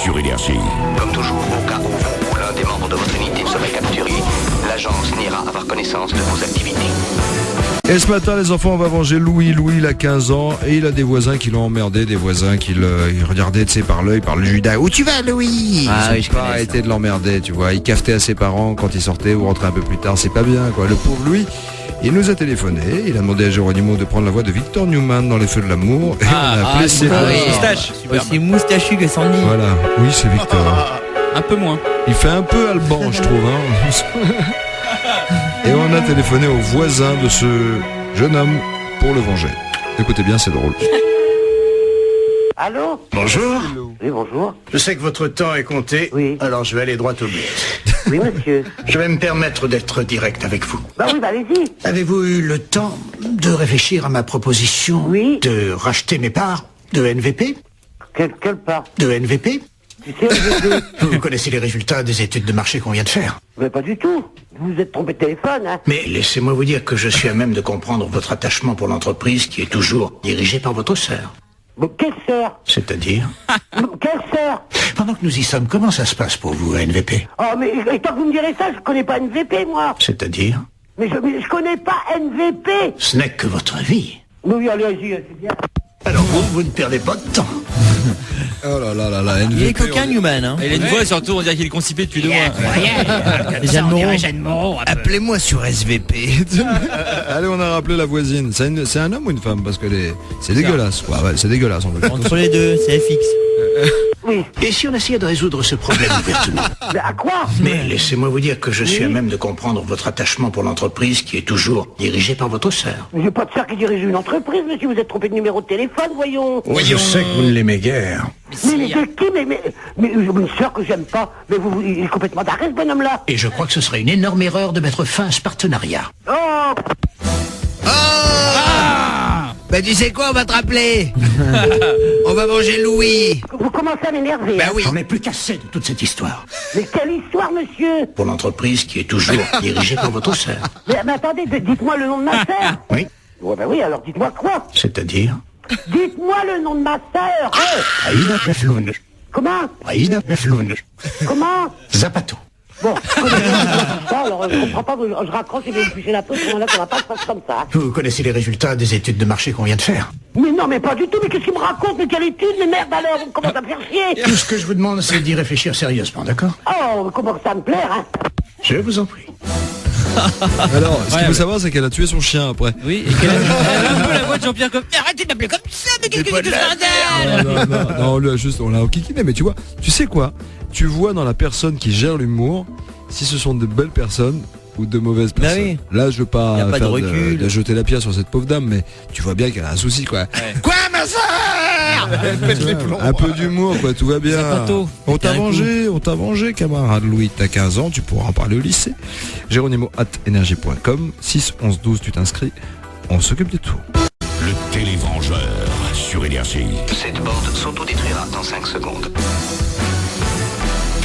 sur Énergie. Comme toujours, au cas où vous ou l'un des membres de votre unité serait capturé, l'agence n'ira avoir connaissance de vos activités. Et ce matin, les enfants, on va venger Louis. Louis, il a 15 ans et il a des voisins qui l'ont emmerdé, des voisins qui le regardaient, tu sais, par l'œil, par le Judas. Où tu vas, Louis? Ah oui, Ils je ont pas connais arrêté ça. de l'emmerder, tu vois. Il cafetait à ses parents quand il sortait ou rentrait un peu plus tard. C'est pas bien, quoi. Le pauvre Louis, il nous a téléphoné. Il a demandé à Géronimo de prendre la voix de Victor Newman dans Les Feux de l'amour. Et on a appelé ses ah, parents. oui. Moustache, Aussi moustachu que Sandy. Voilà. Oui, c'est Victor. un peu moins. Il fait un peu Alban, je trouve. Hein. Et on a téléphoné aux voisins de ce jeune homme pour le venger. Écoutez bien, c'est drôle. Allô? Bonjour. Oui, bonjour. Je sais que votre temps est compté, Oui. alors je vais aller droit au but. Oui, monsieur. Je vais me permettre d'être direct avec vous. Bah oui, bah allez-y. Avez-vous eu le temps de réfléchir à ma proposition Oui. de racheter mes parts de NVP? Quelle part? De NVP? Tu sais, Vous connaissez les résultats des études de marché qu'on vient de faire. mais pas du tout. Vous vous êtes trompé de téléphone, hein. Mais laissez-moi vous dire que je suis à même de comprendre votre attachement pour l'entreprise qui est toujours dirigée par votre sœur. Bon, quelle sœur? C'est-à-dire? Quelle sœur? Pendant que nous y sommes, comment ça se passe pour vous à NVP? Oh, mais et tant que vous me direz ça, je connais pas NVP, moi. C'est-à-dire? Mais je connais pas NVP. Ce n'est que votre vie. Oui, allez-y, c'est bien. Alors vous ne perdez pas de temps. Oh là là là là, Il est NVP, coquin, Newman. Hein. Il a une voix surtout, on dirait qu'il est constipé depuis 2 mois. Jeanne Moreau. Appelez-moi sur SVP. Allez, on a rappelé la voisine. C'est un homme ou une femme? Parce que c'est dégueulasse, quoi. Ouais, c'est dégueulasse, en fait. Entre les deux, c'est FX. Oui. Et si on essayait de résoudre ce problème ouvertement? Mais à quoi? Mais laissez-moi vous dire que je suis à même de comprendre votre attachement pour l'entreprise qui est toujours dirigée par votre sœur. Mais j'ai pas de sœur qui dirige une entreprise, monsieur. Vous êtes trompé de numéro de téléphone, voyons. Je sais que vous ne l'aimez guère. Mais de qui? Mais une sœur que j'aime pas. Mais il est complètement d'arrêt, ce bonhomme-là. Et je crois que ce serait une énorme erreur de mettre fin à ce partenariat. Oh! Bah tu sais quoi, on va te rappeler. On va manger Louis. Vous commencez à m'énerver. Bah hein. oui. J'en ai plus qu'assez de toute cette histoire. Mais quelle histoire, monsieur? Pour l'entreprise qui est toujours dirigée par votre sœur. Mais attendez, dites-moi le nom de ma sœur. Oui, Ouais, bah oui, alors dites-moi quoi? c'est-à-dire? Dites-moi le nom de ma sœur. Oh! Aïda Pefloun. Comment? Aïda Pefloun. Comment? Zapato. Bon, je connais pas ça, alors je comprends pas, je raccroche et je vais me toucher la peau, ce moment-là, ça va pas se passer comme ça. Vous connaissez les résultats des études de marché qu'on vient de faire. Mais non, mais pas du tout, mais qu'est-ce qu'il me raconte? Mais quelle étude? Mais merde alors, vous commencez à me faire chier. Tout ce que je vous demande, c'est d'y réfléchir sérieusement, d'accord? Oh, comment ça me plaire, hein? Je vous en prie. Alors, ce qu'il faut savoir, c'est qu'elle a tué son chien après. Oui, et qu'elle a un peu la voix de Jean-Pierre comme. Mais arrêtez de m'appeler comme ça, mais qu'est-ce que c'est que ce bordel? Non, on l'a enquiquiné, mais tu vois, tu sais quoi? Tu vois dans la personne qui gère l'humour si ce sont de belles personnes ou de mauvaises Bah personnes. oui. Là, je veux pas, Y a pas de faire recul. de jeter la pierre sur cette pauvre dame, mais tu vois bien qu'elle a un souci, quoi. Quoi, ma soeur? Un peu d'humour, quoi, tout va bien. Zapato. On t'a Un vengé, camarade Louis, t'as 15 ans, tu pourras en parler au lycée. Géronimo@energie.com, 6 11 12, tu t'inscris, on s'occupe de tout. Le télévengeur sur Énergie. Cette bande s'autodétruira dans 5 secondes.